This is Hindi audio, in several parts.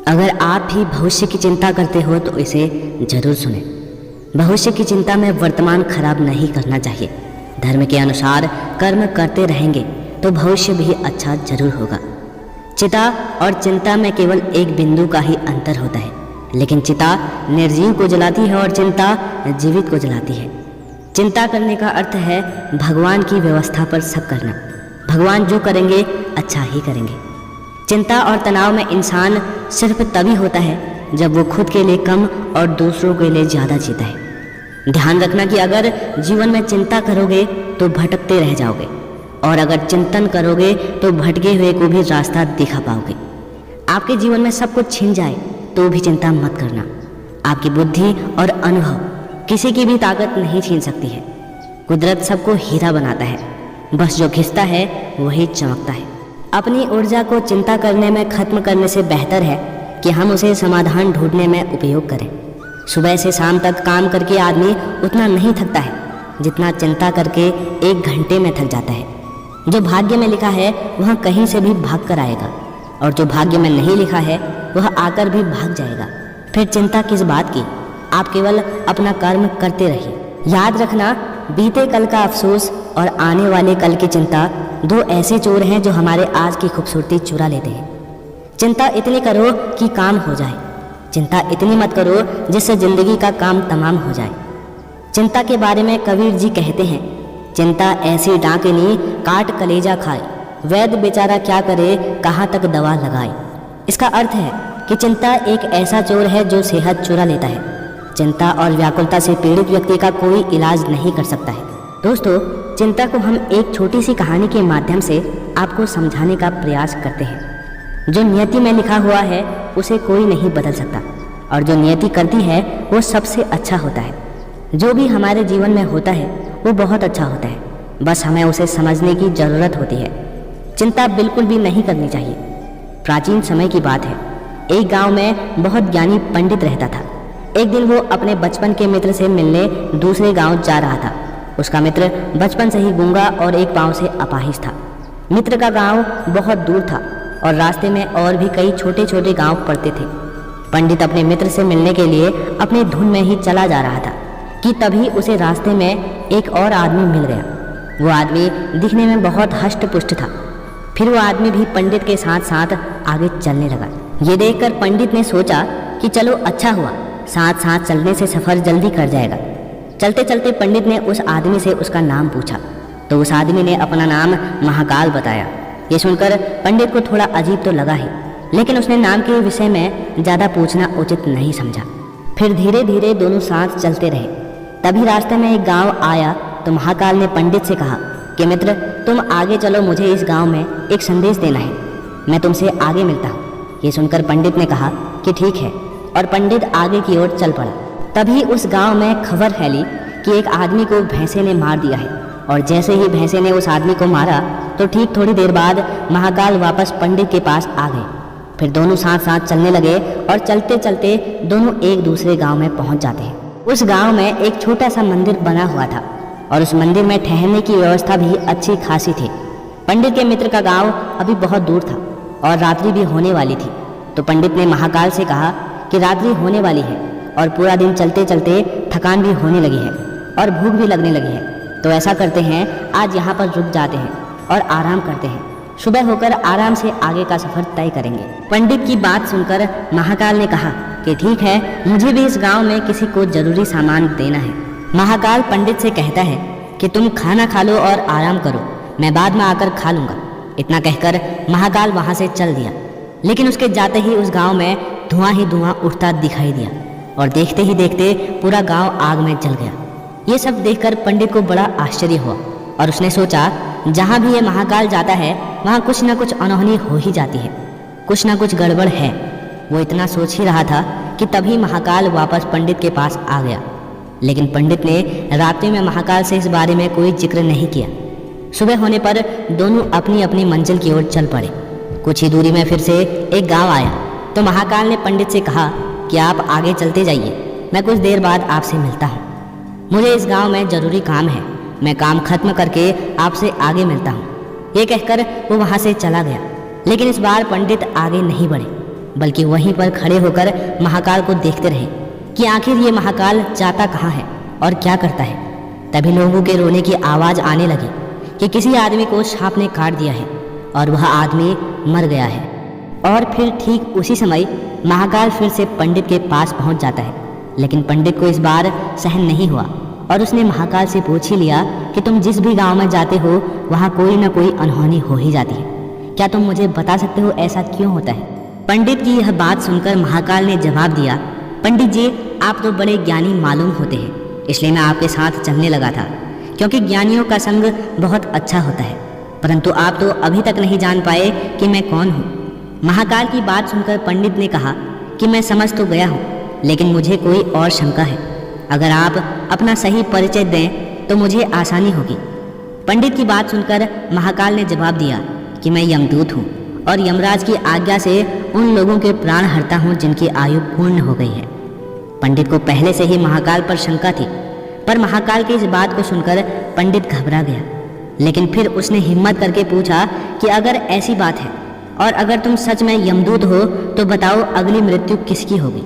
अगर आप भी भविष्य की चिंता करते हो तो इसे जरूर सुने। भविष्य की चिंता में वर्तमान खराब नहीं करना चाहिए। धर्म के अनुसार कर्म करते रहेंगे तो भविष्य भी अच्छा जरूर होगा। चिता और चिंता में केवल एक बिंदु का ही अंतर होता है, लेकिन चिता निर्जीव को जलाती है और चिंता जीवित को जलाती है। चिंता करने का अर्थ है भगवान की व्यवस्था पर शक करना। भगवान जो करेंगे अच्छा ही करेंगे। चिंता और तनाव में इंसान सिर्फ तभी होता है जब वो खुद के लिए कम और दूसरों के लिए ज़्यादा जीता है। ध्यान रखना कि अगर जीवन में चिंता करोगे तो भटकते रह जाओगे, और अगर चिंतन करोगे तो भटके हुए को भी रास्ता दिखा पाओगे। आपके जीवन में सब कुछ छिन जाए तो भी चिंता मत करना। आपकी बुद्धि और अनुभव किसी की भी ताकत नहीं छीन सकती है। कुदरत सबको हीरा बनाता है, बस जो घिसता है वही चमकता है। अपनी ऊर्जा को चिंता करने में खत्म करने से बेहतर है कि हम उसे समाधान ढूंढने में उपयोग करें। सुबह से शाम तक काम करके आदमी उतना नहीं थकता है जितना चिंता करके 1 घंटे में थक जाता है। जो भाग्य में लिखा है वह कहीं से भी भाग कर आएगा, और जो भाग्य में नहीं लिखा है वह आकर भी भाग जाएगा। फिर चिंता किस बात की? आप केवल अपना कर्म करते रहिए। याद रखना, बीते कल का अफसोस और आने वाले कल की चिंता 2 ऐसे चोर हैं जो हमारे आज की खूबसूरती चुरा लेते हैं। चिंता इतनी करो कि काम हो जाए, चिंता इतनी मत करो जिससे जिंदगी का काम तमाम हो जाए। चिंता के बारे में कबीर जी कहते हैं, चिंता ऐसी डांकनी काट कलेजा खाए, वैद्य बेचारा क्या करे कहाँ तक दवा लगाए। इसका अर्थ है कि चिंता एक ऐसा चोर है जो सेहत चुरा लेता है। चिंता और व्याकुलता से पीड़ित व्यक्ति का कोई इलाज नहीं कर सकता है। दोस्तों, चिंता को हम एक छोटी सी कहानी के माध्यम से आपको समझाने का प्रयास करते हैं। जो नियति में लिखा हुआ है उसे कोई नहीं बदल सकता, और जो नियति करती है वो सबसे अच्छा होता है। जो भी हमारे जीवन में होता है वो बहुत अच्छा होता है, बस हमें उसे समझने की ज़रूरत होती है। चिंता बिल्कुल भी नहीं करनी चाहिए। प्राचीन समय की बात है, एक गांव में बहुत ज्ञानी पंडित रहता था। एक दिन वो अपने बचपन के मित्र से मिलने दूसरे गांव जा रहा था। उसका मित्र बचपन से ही गूंगा और एक पांव से अपाहिज था। मित्र का गांव बहुत दूर था और रास्ते में और भी कई छोटे छोटे गांव पड़ते थे। पंडित अपने मित्र से मिलने के लिए अपने धुन में ही चला जा रहा था कि तभी उसे रास्ते में एक और आदमी मिल गया। वो आदमी दिखने में बहुत हष्ट पुष्ट था। फिर वो आदमी भी पंडित के साथ साथ आगे चलने लगा। ये देखकर पंडित ने सोचा कि चलो अच्छा हुआ, साथ साथ चलने से सफ़र जल्दी कर जाएगा। चलते चलते पंडित ने उस आदमी से उसका नाम पूछा तो उस आदमी ने अपना नाम महाकाल बताया। ये सुनकर पंडित को थोड़ा अजीब तो लगा ही, लेकिन उसने नाम के विषय में ज़्यादा पूछना उचित नहीं समझा। फिर धीरे धीरे दोनों साथ चलते रहे। तभी रास्ते में एक गांव आया तो महाकाल ने पंडित से कहा कि मित्र, तुम आगे चलो, मुझे इस गाँव में एक संदेश देना है, मैं तुमसे आगे मिलता हूँ। ये सुनकर पंडित ने कहा कि ठीक है, और पंडित आगे की ओर चल पड़ा। तभी उस गांव में खबर फैली कि एक आदमी को भैंसे ने मार दिया है, और जैसे ही भैंसे ने उस आदमी को मारा तो ठीक थोड़ी देर बाद महाकाल वापस पंडित के पास आ गए। फिर दोनों साथ साथ चलने लगे और चलते चलते दोनों एक दूसरे गांव में पहुंच जाते हैं। उस गांव में एक छोटा सा मंदिर बना हुआ था और उस मंदिर में ठहरने की व्यवस्था भी अच्छी खासी थी। पंडित के मित्र का गाँव अभी बहुत दूर था और रात्रि भी होने वाली थी। तो पंडित ने महाकाल से कहा कि रात्रि होने वाली है और पूरा दिन चलते चलते थकान भी होने लगी है और भूख भी लगने लगी है, तो ऐसा करते हैं, आज यहाँ पर रुक जाते हैं और आराम करते हैं। सुबह होकर आराम से आगे का सफ़र तय करेंगे। पंडित की बात सुनकर महाकाल ने कहा कि ठीक है, मुझे भी इस गांव में किसी को जरूरी सामान देना है। महाकाल पंडित से कहता है कि तुम खाना खा लो और आराम करो, मैं बाद में आकर खा लूँगा। इतना कहकर महाकाल वहाँ से चल दिया, लेकिन उसके जाते ही उस गाँव में धुआं ही धुआं उठता दिखाई दिया और देखते ही देखते पूरा गांव आग में जल गया। ये सब देखकर पंडित को बड़ा आश्चर्य हुआ और उसने सोचा, जहाँ भी ये महाकाल जाता है वहाँ कुछ न कुछ अनहोनी हो ही जाती है, कुछ न कुछ गड़बड़ है। वो इतना सोच ही रहा था कि तभी महाकाल वापस पंडित के पास आ गया। लेकिन पंडित ने रात्रि में महाकाल से इस बारे में कोई जिक्र नहीं किया। सुबह होने पर दोनों अपनी अपनी मंजिल की ओर चल पड़े। कुछ ही दूरी में फिर से एक गाँव आया तो महाकाल ने पंडित से कहा कि आप आगे चलते जाइए, मैं कुछ देर बाद आपसे मिलता हूँ। मुझे इस गांव में ज़रूरी काम है, मैं काम खत्म करके आपसे आगे मिलता हूँ। ये कहकर वो वहाँ से चला गया। लेकिन इस बार पंडित आगे नहीं बढ़े, बल्कि वहीं पर खड़े होकर महाकाल को देखते रहे कि आखिर ये महाकाल जाता कहाँ है और क्या करता है। तभी लोगों के रोने की आवाज़ आने लगी कि किसी आदमी को सांप ने काट दिया है और वह आदमी मर गया है। और फिर ठीक उसी समय महाकाल फिर से पंडित के पास पहुंच जाता है, लेकिन पंडित को इस बार सहन नहीं हुआ और उसने महाकाल से पूछ ही लिया कि तुम जिस भी गांव में जाते हो वहाँ कोई ना कोई अनहोनी हो ही जाती है, क्या तुम मुझे बता सकते हो ऐसा क्यों होता है। पंडित की यह बात सुनकर महाकाल ने जवाब दिया, पंडित जी आप तो बड़े ज्ञानी मालूम होते हैं, इसलिए मैं आपके साथ चलने लगा था, क्योंकि ज्ञानियों का संग बहुत अच्छा होता है, परंतु आप तो अभी तक नहीं जान पाए कि मैं कौन हूँ। महाकाल की बात सुनकर पंडित ने कहा कि मैं समझ तो गया हूँ, लेकिन मुझे कोई और शंका है। अगर आप अपना सही परिचय दें तो मुझे आसानी होगी। पंडित की बात सुनकर महाकाल ने जवाब दिया कि मैं यमदूत हूँ और यमराज की आज्ञा से उन लोगों के प्राण हरता हूँ जिनकी आयु पूर्ण हो गई है। पंडित को पहले से ही महाकाल पर शंका थी, पर महाकाल की इस बात को सुनकर पंडित घबरा गया। लेकिन फिर उसने हिम्मत करके पूछा कि अगर ऐसी बात है और अगर तुम सच में यमदूत हो तो बताओ अगली मृत्यु किसकी होगी।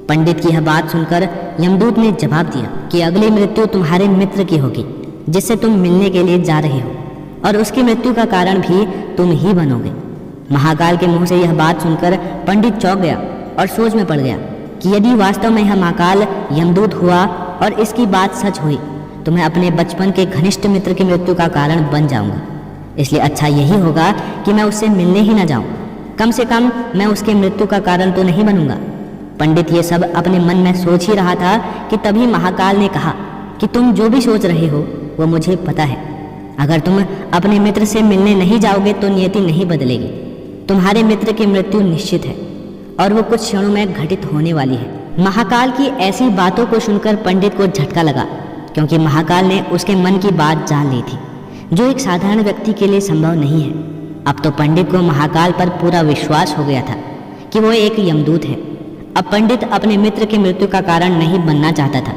पंडित की यह बात सुनकर यमदूत ने जवाब दिया कि अगली मृत्यु तुम्हारे मित्र की होगी जिससे तुम मिलने के लिए जा रहे हो, और उसकी मृत्यु का कारण भी तुम ही बनोगे। महाकाल के मुंह से यह बात सुनकर पंडित चौंक गया और सोच में पड़ गया कि यदि वास्तव में यह महाकाल यमदूत हुआ और इसकी बात सच हुई तो मैं अपने बचपन के घनिष्ठ मित्र की मृत्यु का कारण बन जाऊंगा। इसलिए अच्छा यही होगा कि मैं उससे मिलने ही न जाऊं, कम से कम मैं उसके मृत्यु का कारण तो नहीं बनूंगा। पंडित ये सब अपने मन में सोच ही रहा था कि तभी महाकाल ने कहा कि तुम जो भी सोच रहे हो वो मुझे पता है। अगर तुम अपने मित्र से मिलने नहीं जाओगे तो नियति नहीं बदलेगी। तुम्हारे मित्र की मृत्यु निश्चित है और वो कुछ क्षणों में घटित होने वाली है। महाकाल की ऐसी बातों को सुनकर पंडित को झटका लगा, क्योंकि महाकाल ने उसके मन की बात जान ली थी, जो एक साधारण व्यक्ति के लिए संभव नहीं है। अब तो पंडित को महाकाल पर पूरा विश्वास हो गया था कि वो एक यमदूत है। अब पंडित अपने मित्र की मृत्यु का कारण नहीं बनना चाहता था,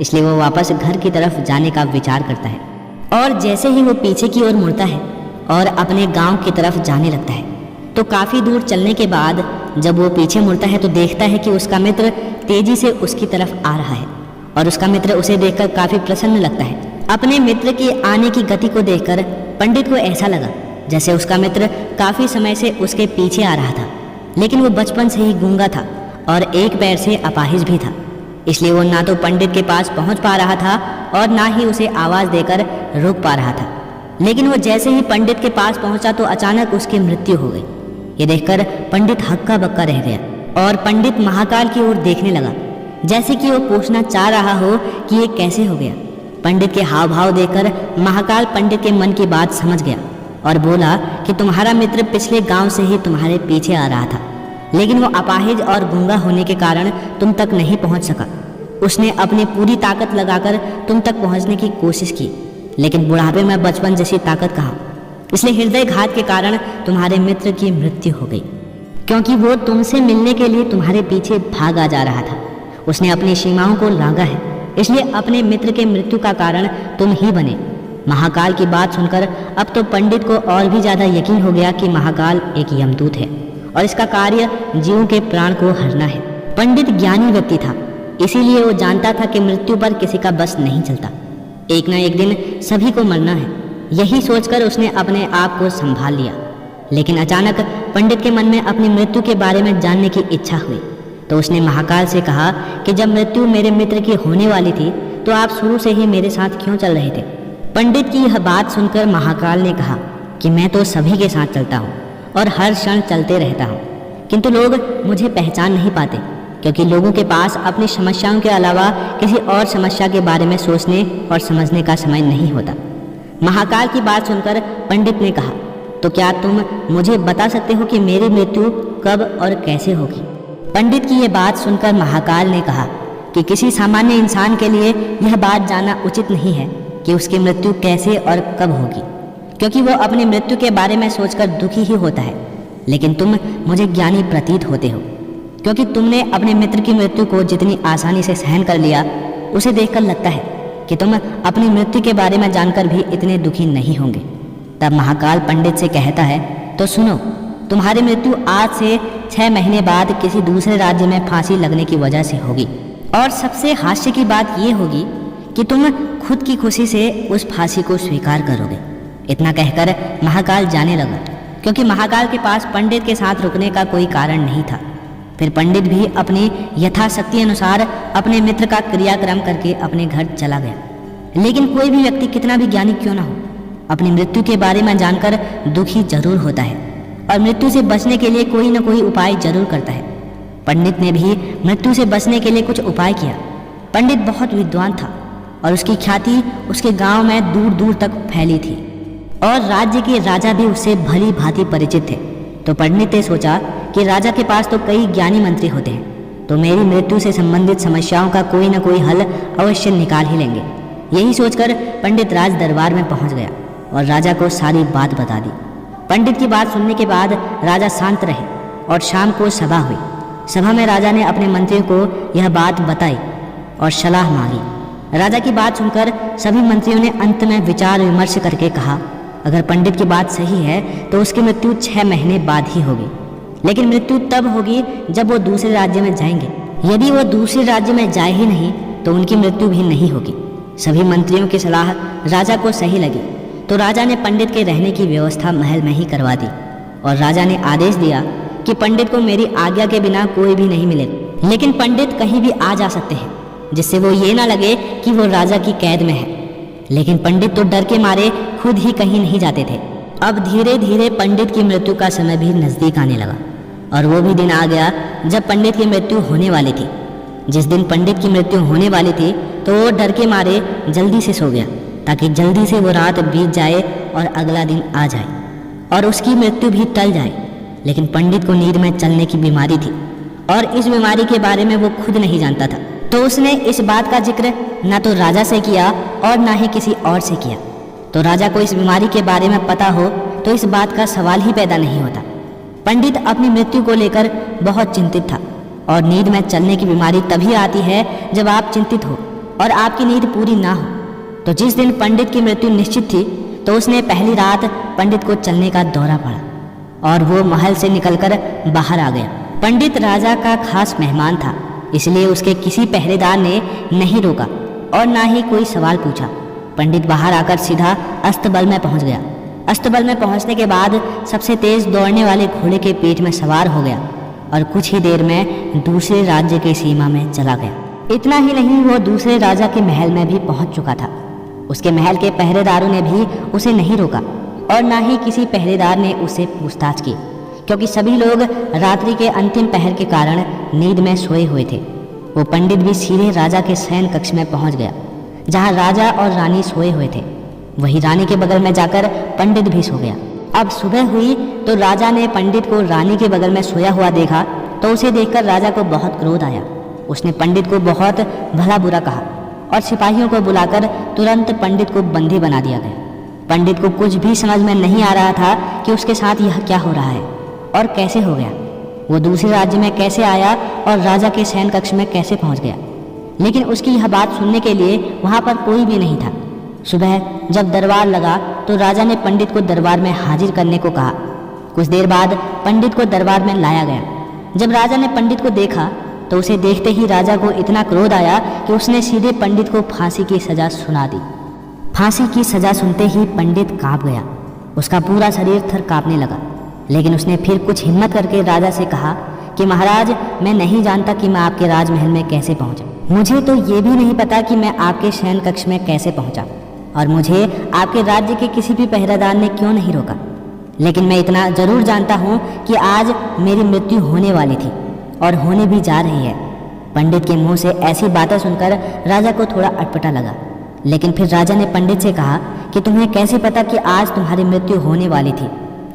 इसलिए वो वापस घर की तरफ जाने का विचार करता है। और जैसे ही वो पीछे की ओर मुड़ता है और अपने गांव की तरफ जाने लगता है, तो काफ़ी दूर चलने के बाद जब वो पीछे मुड़ता है तो देखता है कि उसका मित्र तेजी से उसकी तरफ आ रहा है और उसका मित्र उसे देखकर काफ़ी प्रसन्न लगता है। अपने मित्र के आने की गति को देखकर पंडित को ऐसा लगा जैसे उसका मित्र काफ़ी समय से उसके पीछे आ रहा था, लेकिन वो बचपन से ही गूंगा था और एक पैर से अपाहिज भी था, इसलिए वो ना तो पंडित के पास पहुंच पा रहा था और ना ही उसे आवाज़ देकर रोक पा रहा था। लेकिन वो जैसे ही पंडित के पास पहुंचा तो अचानक उसकी मृत्यु हो गई। ये देखकर पंडित हक्का बक्का रह गया और पंडित महाकाल की ओर देखने लगा, जैसे कि वो पूछना चाह रहा हो कि ये कैसे हो गया। पंडित के हाव भाव देखकर महाकाल पंडित के मन की बात समझ गया और बोला कि तुम्हारा मित्र पिछले गांव से ही तुम्हारे पीछे आ रहा था, लेकिन वो अपाहिज और गूंगा होने के कारण तुम तक नहीं पहुंच सका। उसने अपनी पूरी ताकत लगाकर तुम तक पहुंचने की कोशिश की, लेकिन बुढ़ापे में बचपन जैसी ताकत कहाँ, इसलिए हृदय घात के कारण तुम्हारे मित्र की मृत्यु हो गई, क्योंकि वो तुमसे मिलने के लिए तुम्हारे पीछे भागा जा रहा था। उसने अपनी सीमाओं को लांघा है, इसलिए अपने मित्र के मृत्यु का कारण तुम ही बने। महाकाल की बात सुनकर अब तो पंडित को और भी ज़्यादा यकीन हो गया कि महाकाल एक यमदूत है और इसका कार्य जीवों के प्राण को हरना है। पंडित ज्ञानी व्यक्ति था, इसीलिए वो जानता था कि मृत्यु पर किसी का बस नहीं चलता, एक न एक दिन सभी को मरना है। यही सोचकर उसने अपने आप को संभाल लिया। लेकिन अचानक पंडित के मन में अपनी मृत्यु के बारे में जानने की इच्छा हुई, तो उसने महाकाल से कहा कि जब मृत्यु मेरे मित्र की होने वाली थी तो आप शुरू से ही मेरे साथ क्यों चल रहे थे। पंडित की यह बात सुनकर महाकाल ने कहा कि मैं तो सभी के साथ चलता हूँ और हर क्षण चलते रहता हूँ, किंतु लोग मुझे पहचान नहीं पाते, क्योंकि लोगों के पास अपनी समस्याओं के अलावा किसी और समस्या के बारे में सोचने और समझने का समय नहीं होता। महाकाल की बात सुनकर पंडित ने कहा, तो क्या तुम मुझे बता सकते हो कि मेरी मृत्यु कब और कैसे होगी। पंडित की यह बात सुनकर महाकाल ने कहा कि किसी सामान्य इंसान के लिए यह बात जानना उचित नहीं है कि उसकी मृत्यु कैसे और कब होगी, क्योंकि वो अपनी मृत्यु के बारे में सोचकर दुखी ही होता है। लेकिन तुम मुझे ज्ञानी प्रतीत होते हो, क्योंकि तुमने अपने मित्र की मृत्यु को जितनी आसानी से सहन कर लिया, उसे देखकर लगता है कि तुम अपनी मृत्यु के बारे में जानकर भी इतने दुखी नहीं होंगे। तब महाकाल पंडित से कहता है, तो सुनो, तुम्हारी मृत्यु आज से 6 महीने बाद किसी दूसरे राज्य में फांसी लगने की वजह से होगी। और सबसे हास्य की बात ये होगी कि तुम खुद की खुशी से उस फांसी को स्वीकार करोगे। इतना कहकर महाकाल जाने लगा, क्योंकि महाकाल के पास पंडित के साथ रुकने का कोई कारण नहीं था। फिर पंडित भी अपनी यथाशक्ति अनुसार अपने मित्र का क्रियाक्रम करके अपने घर चला गया। लेकिन कोई भी व्यक्ति कितना भी ज्ञानी क्यों ना हो, अपनी मृत्यु के बारे में जानकर दुखी जरूर होता है और मृत्यु से बचने के लिए कोई न कोई उपाय जरूर करता है। पंडित ने भी मृत्यु से बचने के लिए कुछ उपाय किया। पंडित बहुत विद्वान था और उसकी ख्याति उसके गांव में दूर दूर तक फैली थी और राज्य के राजा भी उससे भली भांति परिचित थे। तो पंडित ने सोचा कि राजा के पास तो कई ज्ञानी मंत्री होते हैं, तो मेरी मृत्यु से संबंधित समस्याओं का कोई न कोई हल अवश्य निकाल ही लेंगे। यही सोचकर पंडित राज दरबार में पहुंच गया और राजा को सारी बात बता दी। पंडित की बात सुनने के बाद राजा शांत रहे और शाम को सभा हुई। सभा में राजा ने अपने मंत्रियों को यह बात बताई और सलाह मांगी। राजा की बात सुनकर सभी मंत्रियों ने अंत में विचार विमर्श करके कहा, अगर पंडित की बात सही है तो उसकी मृत्यु 6 महीने बाद ही होगी, लेकिन मृत्यु तब होगी जब वो दूसरे राज्य में जाएंगे। यदि वो दूसरे राज्य में जाए ही नहीं तो उनकी मृत्यु भी नहीं होगी। सभी मंत्रियों की सलाह राजा को सही लगी, तो राजा ने पंडित के रहने की व्यवस्था महल में ही करवा दी और राजा ने आदेश दिया कि पंडित को मेरी आज्ञा के बिना कोई भी नहीं मिलेगा, लेकिन पंडित कहीं भी आ जा सकते हैं, जिससे वो ये ना लगे कि वो राजा की कैद में है। लेकिन पंडित तो डर के मारे खुद ही कहीं नहीं जाते थे। अब धीरे धीरे पंडित की मृत्यु का समय भी नजदीक आने लगा और वो भी दिन आ गया जब पंडित की मृत्यु होने वाली थी। जिस दिन पंडित की मृत्यु होने वाली थी तो वो डर के मारे जल्दी से सो गया, ताकि जल्दी से वो रात बीत जाए और अगला दिन आ जाए और उसकी मृत्यु भी टल जाए। लेकिन पंडित को नींद में चलने की बीमारी थी और इस बीमारी के बारे में वो खुद नहीं जानता था, तो उसने इस बात का जिक्र न तो राजा से किया और ना ही किसी और से किया। तो राजा को इस बीमारी के बारे में पता हो तो इस बात का सवाल ही पैदा नहीं होता। पंडित अपनी मृत्यु को लेकर बहुत चिंतित था और नींद में चलने की बीमारी तभी आती है जब आप चिंतित हो और आपकी नींद पूरी ना हो। तो जिस दिन पंडित की मृत्यु निश्चित थी तो उसने पहली रात पंडित को चलने का दौरा पड़ा और वो महल से निकलकर बाहर आ गया। पंडित राजा का खास मेहमान था, इसलिए उसके किसी पहरेदार ने नहीं रोका और ना ही कोई सवाल पूछा। पंडित बाहर आकर सीधा अस्तबल में पहुंच गया। अस्तबल में पहुंचने के बाद सबसे तेज दौड़ने वाले घोड़े के पेट में सवार हो गया और कुछ ही देर में दूसरे राज्य की सीमा में चला गया। इतना ही नहीं, वो दूसरे राजा के महल में भी पहुंच चुका था। उसके महल के पहरेदारों ने भी उसे नहीं रोका और ना ही किसी पहरेदार ने उससे पूछताछ की, क्योंकि सभी लोग रात्रि के अंतिम पहर के कारण नींद में सोए हुए थे। वो पंडित भी सीधे राजा के शयन कक्ष में पहुंच गया, जहां राजा और रानी सोए हुए थे। वही रानी के बगल में जाकर पंडित भी सो गया। अब सुबह हुई तो राजा ने पंडित को रानी के बगल में सोया हुआ देखा, तो उसे देखकर राजा को बहुत क्रोध आया। उसने पंडित को बहुत भला बुरा कहा और सिपाहियों को बुलाकर तुरंत पंडित को बंदी बना दिया गया। पंडित को कुछ भी समझ में नहीं आ रहा था कि उसके साथ यह क्या हो रहा है और कैसे हो गया। वो दूसरे राज्य में कैसे आया और राजा के शयन कक्ष में कैसे पहुंच गया। लेकिन उसकी यह बात सुनने के लिए वहां पर कोई भी नहीं था। सुबह जब दरबार लगा तो राजा ने पंडित को दरबार में हाजिर करने को कहा। कुछ देर बाद पंडित को दरबार में लाया गया। जब राजा ने पंडित को देखा तो उसे देखते ही राजा को इतना क्रोध आया कि उसने सीधे पंडित को फांसी की सजा सुना दी। फांसी की सजा सुनते ही पंडित कांप गया, उसका पूरा शरीर थर कांपने लगा। लेकिन उसने फिर कुछ हिम्मत करके राजा से कहा कि महाराज, मैं नहीं जानता कि मैं आपके राजमहल में कैसे पहुंचा। मुझे तो ये भी नहीं पता कि मैं आपके शयन कक्ष में कैसे पहुंचा और मुझे आपके राज्य के किसी भी पहरेदार ने क्यों नहीं रोका। लेकिन मैं इतना जरूर जानता हूँ कि आज मेरी मृत्यु होने वाली थी और होने भी जा रही है। पंडित के मुंह से ऐसी बातें सुनकर राजा को थोड़ा अटपटा लगा। लेकिन फिर राजा ने पंडित से कहा कि तुम्हें कैसे पता कि आज तुम्हारी मृत्यु होने वाली थी,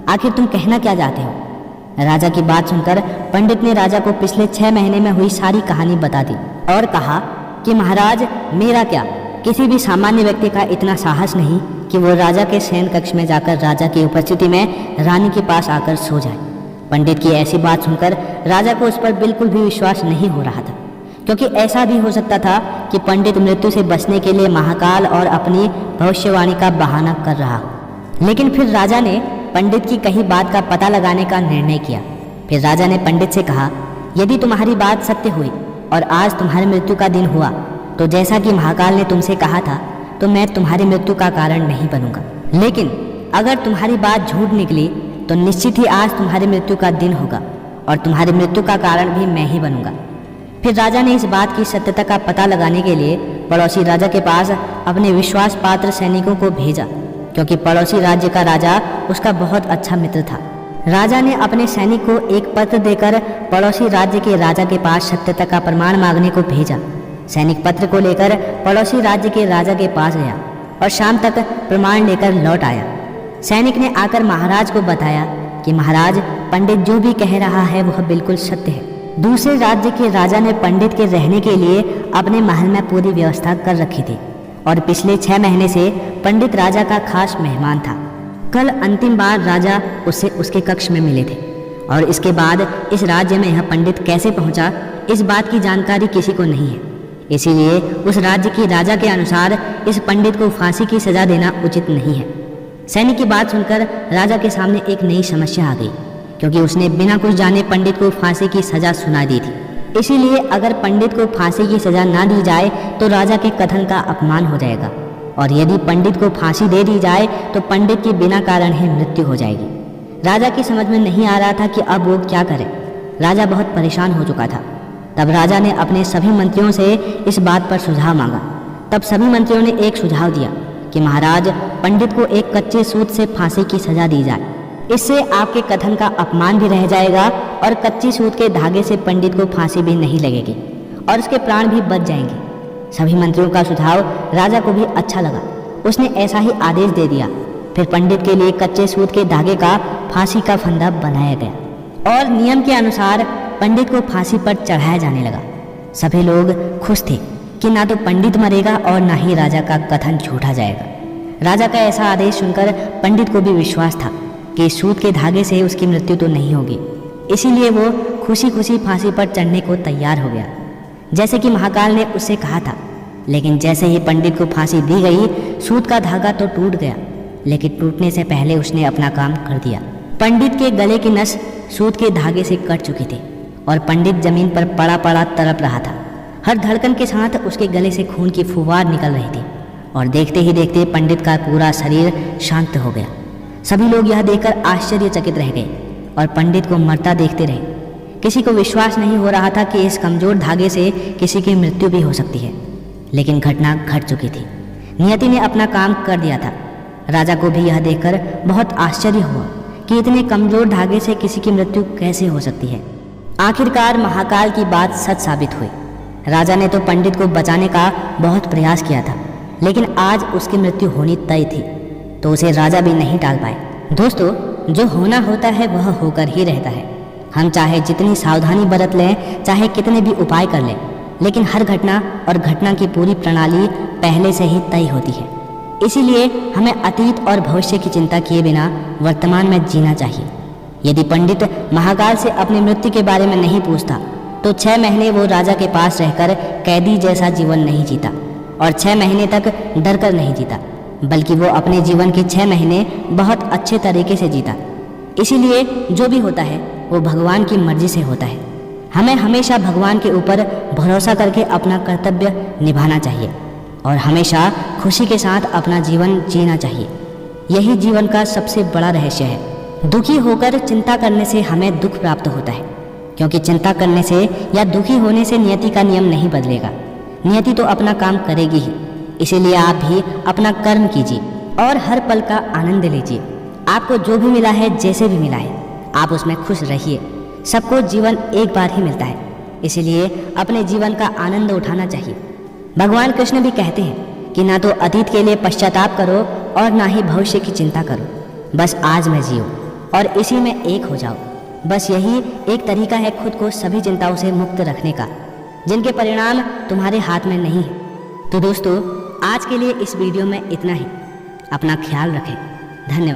आखिर तुम कहना क्या चाहते हो। राजा की बात सुनकर पंडित ने राजा को पिछले 6 महीने में हुई सारी कहानी बता दी और कहा कि महाराज, मेरा क्या, किसी भी सामान्य व्यक्ति का इतना साहस नहीं कि वो राजा के शयन कक्ष में जाकर राजा की उपस्थिति में रानी के पास आकर सो जाए। पंडित की ऐसी बात सुनकर राजा को उस पर बिल्कुल भी विश्वास नहीं हो रहा था, क्योंकि ऐसा भी हो सकता था कि पंडित मृत्यु से बचने के लिए महाकाल और अपनी भविष्यवाणी का बहाना कर रहा हो। लेकिन फिर राजा ने पंडित की कही बात का पता लगाने का निर्णय किया। फिर राजा ने पंडित से कहा, यदि तुम्हारी बात सत्य हुई और आज तुम्हारी मृत्यु का दिन हुआ तो जैसा कि महाकाल ने तुमसे कहा था तो मैं तुम्हारी मृत्यु का कारण नहीं बनूंगा। लेकिन अगर तुम्हारी बात झूठ निकली तो निश्चित ही आज तुम्हारी मृत्यु का दिन होगा और तुम्हारी मृत्यु का कारण भी मैं ही बनूंगा। फिर राजा ने इस बात की सत्यता का पता लगाने के लिए पड़ोसी राजा के पास अपने विश्वास पात्र सैनिकों को भेजा, क्योंकि पड़ोसी राज्य का राजा उसका बहुत अच्छा मित्र था। राजा ने अपने सैनिक को एक पत्र देकर पड़ोसी राज्य के राजा के पास सत्यता का प्रमाण मांगने को भेजा। सैनिक पत्र को लेकर पड़ोसी राज्य के राजा के पास गया और शाम तक प्रमाण लेकर लौट आया। सैनिक ने आकर महाराज को बताया कि महाराज, पंडित जो भी कह रहा है वह बिल्कुल सत्य है। दूसरे राज्य के राजा ने पंडित के रहने के लिए अपने महल में पूरी व्यवस्था कर रखी थी और पिछले 6 महीने से पंडित राजा का खास मेहमान था। कल अंतिम बार राजा उससे उसके कक्ष में मिले थे और इसके बाद इस राज्य में यह पंडित कैसे पहुंचा, इस बात की जानकारी किसी को नहीं है। इसीलिए उस राज्य के राजा के अनुसार इस पंडित को फांसी की सजा देना उचित नहीं है। सैनिक की बात सुनकर राजा के सामने एक नई समस्या आ गई, क्योंकि उसने बिना कुछ जाने पंडित को फांसी की सजा सुना दी थी। इसीलिए अगर पंडित को फांसी की सजा ना दी जाए तो राजा के कथन का अपमान हो जाएगा, और यदि पंडित को फांसी दे दी जाए तो पंडित की बिना कारण ही मृत्यु हो जाएगी। राजा की समझ में नहीं आ रहा था कि अब वो क्या करे। राजा बहुत परेशान हो चुका था। तब राजा ने अपने सभी मंत्रियों से इस बात पर सुझाव मांगा। तब सभी मंत्रियों ने एक सुझाव दिया कि महाराज, पंडित को एक कच्चे सूत से फांसी की सजा दी जाए। इससे आपके कथन का अपमान भी रह जाएगा और कच्ची सूत के धागे से पंडित को फांसी भी नहीं लगेगी और उसके प्राण भी बच जाएंगे। सभी मंत्रियों का सुझाव राजा को भी अच्छा लगा। उसने ऐसा ही आदेश दे दिया। फिर पंडित के लिए कच्चे सूत के धागे का फांसी का फंदा बनाया गया और नियम के अनुसार पंडित को फांसी पर चढ़ाया जाने लगा। सभी लोग खुश थे कि ना तो पंडित मरेगा और ना ही राजा का कथन झूठा जाएगा। राजा का ऐसा आदेश सुनकर पंडित को भी विश्वास था कि सूत के धागे से उसकी मृत्यु तो नहीं होगी। इसीलिए वो खुशी खुशी फांसी पर चढ़ने को तैयार हो गया, जैसे कि महाकाल ने उससे कहा था। लेकिन जैसे ही पंडित को फांसी दी गई, सूत का धागा तो टूट गया, लेकिन टूटने से पहले उसने अपना काम कर दिया। पंडित के गले की नस सूत के धागे से कट चुकी थी और पंडित जमीन पर पड़ा पड़ा तड़प रहा था। हर धड़कन के साथ उसके गले से खून की फुहार निकल रही थी और देखते ही देखते पंडित का पूरा शरीर शांत हो गया। सभी लोग यह देखकर आश्चर्यचकित रह गए और पंडित को मरता देखते रहे। किसी को विश्वास नहीं हो रहा था कि इस कमजोर धागे से किसी की मृत्यु भी हो सकती है, लेकिन घटना घट चुकी थी। नियति ने अपना काम कर दिया था। राजा को भी यह देखकर बहुत आश्चर्य हुआ कि इतने कमजोर धागे से किसी की मृत्यु कैसे हो सकती है। आखिरकार महाकाल की बात सच साबित हुई। राजा ने तो पंडित को बचाने का बहुत प्रयास किया था, लेकिन आज उसकी मृत्यु होनी तय थी, तो उसे राजा भी नहीं टाल पाए। दोस्तों, जो होना होता है वह होकर ही रहता है। हम चाहे जितनी सावधानी बरत लें, चाहे कितने भी उपाय कर लें, लेकिन हर घटना और घटना की पूरी प्रणाली पहले से ही तय होती है। इसीलिए हमें अतीत और भविष्य की चिंता किए बिना वर्तमान में जीना चाहिए। यदि पंडित महाकाल से अपनी मृत्यु के बारे में नहीं पूछता तो 6 महीने वो राजा के पास रहकर कैदी जैसा जीवन नहीं जीता और 6 महीने तक डर कर नहीं जीता, बल्कि वो अपने जीवन के 6 महीने बहुत अच्छे तरीके से जीता। इसीलिए जो भी होता है वो भगवान की मर्जी से होता है। हमें हमेशा भगवान के ऊपर भरोसा करके अपना कर्तव्य निभाना चाहिए और हमेशा खुशी के साथ अपना जीवन जीना चाहिए। यही जीवन का सबसे बड़ा रहस्य है। दुखी होकर चिंता करने से हमें दुख प्राप्त होता है, क्योंकि चिंता करने से या दुखी होने से नियति का नियम नहीं बदलेगा। नियति तो अपना काम करेगी ही। इसीलिए आप भी अपना कर्म कीजिए और हर पल का आनंद लीजिए। आपको जो भी मिला है, जैसे भी मिला है, आप उसमें खुश रहिए। सबको जीवन एक बार ही मिलता है, इसीलिए अपने जीवन का आनंद उठाना चाहिए। भगवान कृष्ण भी कहते हैं कि ना तो अतीत के लिए पश्चाताप करो और ना ही भविष्य की चिंता करो, बस आज में जियो और इसी में एक हो जाओ। बस यही एक तरीका है खुद को सभी चिंताओं से मुक्त रखने का, जिनके परिणाम तुम्हारे हाथ में नहीं है। तो दोस्तों, आज के लिए इस वीडियो में इतना ही। अपना ख्याल रखें। धन्यवाद।